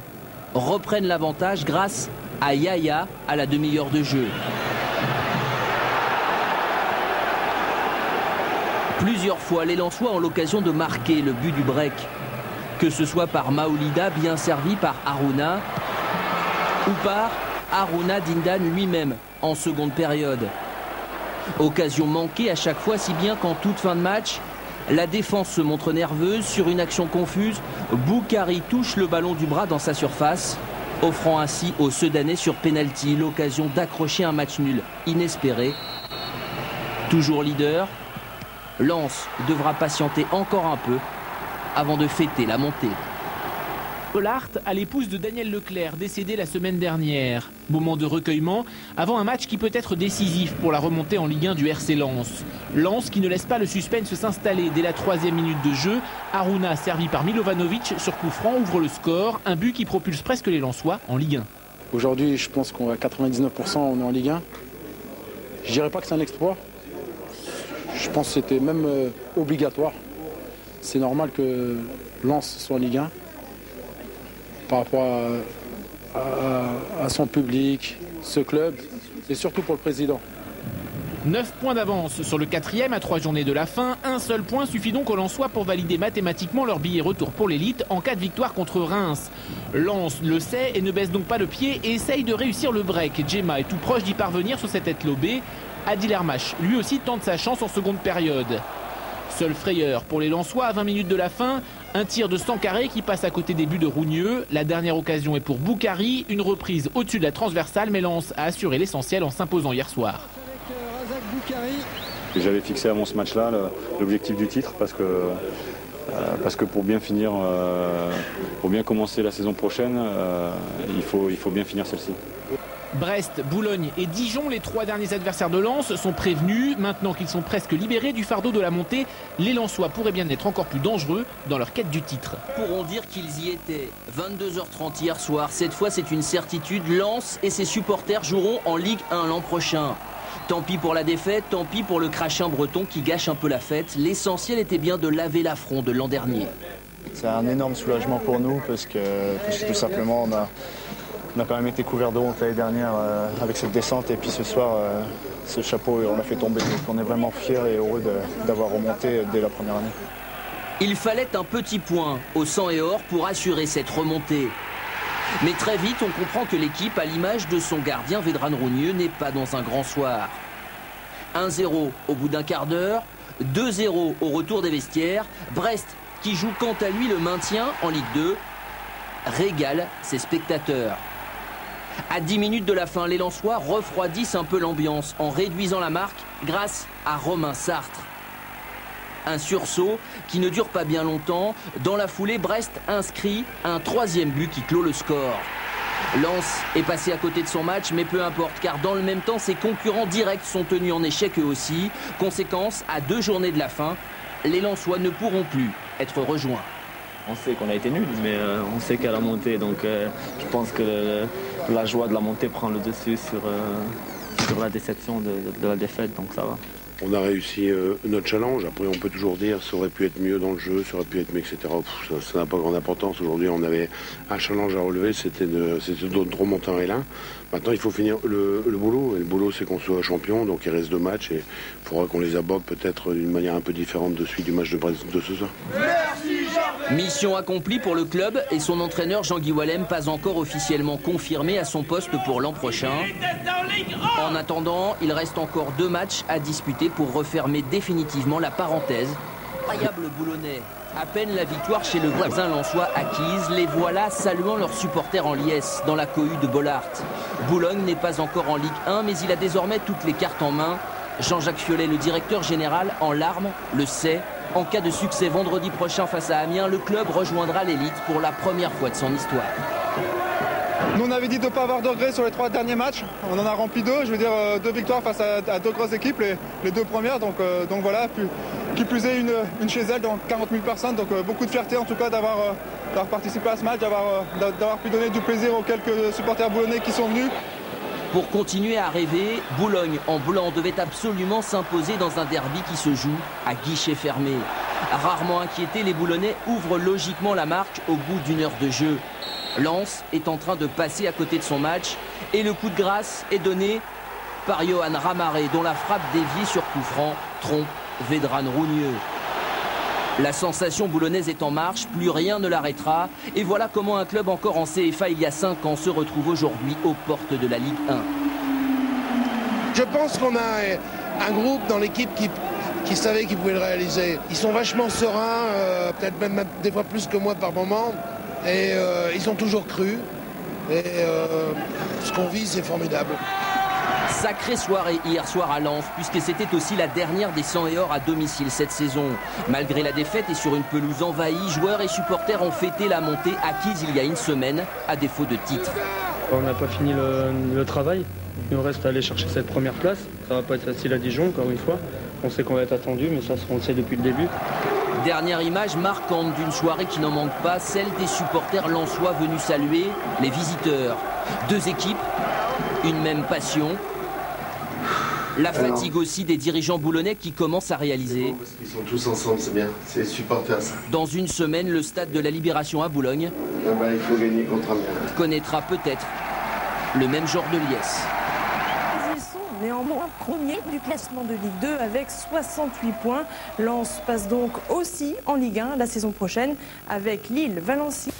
reprennent l'avantage grâce à Yaya à la demi-heure de jeu. Plusieurs fois, les Lensois ont l'occasion de marquer le but du break. Que ce soit par Maoulida, bien servi par Harouna, ou par Harouna Dindan lui-même, en seconde période. Occasion manquée à chaque fois, si bien qu'en toute fin de match, la défense se montre nerveuse. Sur une action confuse, Boukari touche le ballon du bras dans sa surface, offrant ainsi aux Sedanais sur pénalty l'occasion d'accrocher un match nul inespéré. Toujours leader, Lens devra patienter encore un peu avant de fêter la montée. Bollaert à l'épouse de Daniel Leclerc, décédé la semaine dernière. Moment de recueillement avant un match qui peut être décisif pour la remontée en Ligue 1 du RC Lens. Lens qui ne laisse pas le suspense s'installer dès la 3e minute de jeu. Harouna, servi par Milovanovic sur coup franc, ouvre le score. Un but qui propulse presque les Lensois en Ligue 1. Aujourd'hui, je pense qu'on est à 99%, on est en Ligue 1. Je dirais pas que c'est un exploit. Je pense que c'était même obligatoire. C'est normal que Lens soit en Ligue 1. par rapport à son public, ce club, et surtout pour le président. 9 points d'avance sur le 4e à 3 journées de la fin. Un seul point suffit donc aux Lensois pour valider mathématiquement leur billet retour pour l'élite en cas de victoire contre Reims. Lens le sait et ne baisse donc pas le pied et essaye de réussir le break. Djema est tout proche d'y parvenir sur cette tête lobée. Adil Hermach lui aussi tente sa chance en seconde période. Seule frayeur pour les Lensois à 20 minutes de la fin. Un tir de Sankaré qui passe à côté des buts de Rougneux. La dernière occasion est pour Boukari. Une reprise au-dessus de la transversale, mais Lens a assuré l'essentiel en s'imposant hier soir. J'avais fixé avant ce match-là l'objectif du titre parce que pour bien finir, pour bien commencer la saison prochaine, il faut bien finir celle-ci. Brest, Boulogne et Dijon, les 3 derniers adversaires de Lens, sont prévenus. Maintenant qu'ils sont presque libérés du fardeau de la montée, les Lensois pourraient bien être encore plus dangereux dans leur quête du titre. Pourront dire qu'ils y étaient. 22h30 hier soir. Cette fois, c'est une certitude. Lens et ses supporters joueront en Ligue 1 l'an prochain. Tant pis pour la défaite, tant pis pour le crachin breton qui gâche un peu la fête. L'essentiel était bien de laver l'affront de l'an dernier. C'est un énorme soulagement pour nous parce que tout simplement on a quand même été couvert de honte l'année dernière avec cette descente et puis ce soir ce chapeau on l'a fait tomber. Donc on est vraiment fiers et heureux d'avoir remonté dès la première année. Il fallait un petit point au sang et or pour assurer cette remontée. Mais très vite, on comprend que l'équipe, à l'image de son gardien Vedran Rougneux, n'est pas dans un grand soir. 1-0 au bout d'un quart d'heure, 2-0 au retour des vestiaires. Brest, qui joue quant à lui le maintien en Ligue 2, régale ses spectateurs. À 10 minutes de la fin, les Lensois refroidissent un peu l'ambiance en réduisant la marque grâce à Romain Sartre. Un sursaut qui ne dure pas bien longtemps. Dans la foulée, Brest inscrit un 3e but qui clôt le score. Lens est passé à côté de son match, mais peu importe, car dans le même temps, ses concurrents directs sont tenus en échec eux aussi. Conséquence, à 2 journées de la fin, les Lensois ne pourront plus être rejoints. On sait qu'on a été nuls, mais on sait qu'à la montée, donc je pense que la joie de la montée prend le dessus sur la déception de la défaite, donc ça va. On a réussi notre challenge. Après, on peut toujours dire ça aurait pu être mieux dans le jeu, ça aurait pu être mieux, etc. Ça n'a pas grande importance. Aujourd'hui, on avait un challenge à relever, c'était de remonter en L1. Maintenant, il faut finir le boulot. Et le boulot, c'est qu'on soit champion, donc il reste 2 matchs. Et il faudra qu'on les aborde peut-être d'une manière un peu différente de celui du match de Brest de ce soir. Mission accomplie pour le club et son entraîneur Jean-Guy Wallem, pas encore officiellement confirmé à son poste pour l'an prochain. En attendant, il reste encore 2 matchs à disputer pour refermer définitivement la parenthèse. Incroyable Boulonnais. À peine la victoire chez le voisin lensois acquise, les voilà saluant leurs supporters en liesse dans la cohue de Bollaert. Boulogne n'est pas encore en Ligue 1, mais il a désormais toutes les cartes en main. Jean-Jacques Fiolet, le directeur général, en larmes, le sait. En cas de succès vendredi prochain face à Amiens, le club rejoindra l'élite pour la première fois de son histoire. Nous on avait dit de ne pas avoir de regrets sur les 3 derniers matchs. On en a rempli 2, je veux dire 2 victoires face à 2 grosses équipes, les 2 premières. Donc voilà, qui plus est une chez elle, donc 40 000 personnes. Donc beaucoup de fierté en tout cas d'avoir participé à ce match, d'avoir pu donner du plaisir aux quelques supporters boulonnais qui sont venus. Pour continuer à rêver, Boulogne en blanc devait absolument s'imposer dans un derby qui se joue à guichet fermé. Rarement inquiétés, les Boulonnais ouvrent logiquement la marque au bout d'1 heure de jeu. Lens est en train de passer à côté de son match et le coup de grâce est donné par Johan Ramaré, dont la frappe déviée sur coup franc trompe Vedran Rougneux. La sensation boulonnaise est en marche, plus rien ne l'arrêtera. Et voilà comment un club encore en CFA il y a 5 ans se retrouve aujourd'hui aux portes de la Ligue 1. Je pense qu'on a un groupe dans l'équipe qui savait qu'il pouvait le réaliser. Ils sont vachement sereins, peut-être même des fois plus que moi par moment. Et ils ont toujours cru. Et ce qu'on vit, c'est formidable. Sacrée soirée hier soir à Lens, puisque c'était aussi la dernière des 100 et or à domicile cette saison. Malgré la défaite et sur une pelouse envahie, joueurs et supporters ont fêté la montée acquise il y a 1 semaine, à défaut de titre. On n'a pas fini le travail. Il nous reste à aller chercher cette première place. Ça va pas être facile à Dijon, encore une fois. On sait qu'on va être attendu, mais ça, on le sait depuis le début. Dernière image marquante d'une soirée qui n'en manque pas, celle des supporters lensois venus saluer les visiteurs. 2 équipes, une même passion. La fatigue aussi des dirigeants boulonnais qui commencent à réaliser. Ils sont tous ensemble, c'est bien. C'est supporter ça. Dans une semaine, le stade de la Libération à Boulogne il faut gagner contre Amiens. Connaîtra peut-être le même genre de liesse. Ils sont néanmoins premiers du classement de Ligue 2 avec 68 points. Lens passe donc aussi en Ligue 1 la saison prochaine avec Lille, Valenciennes.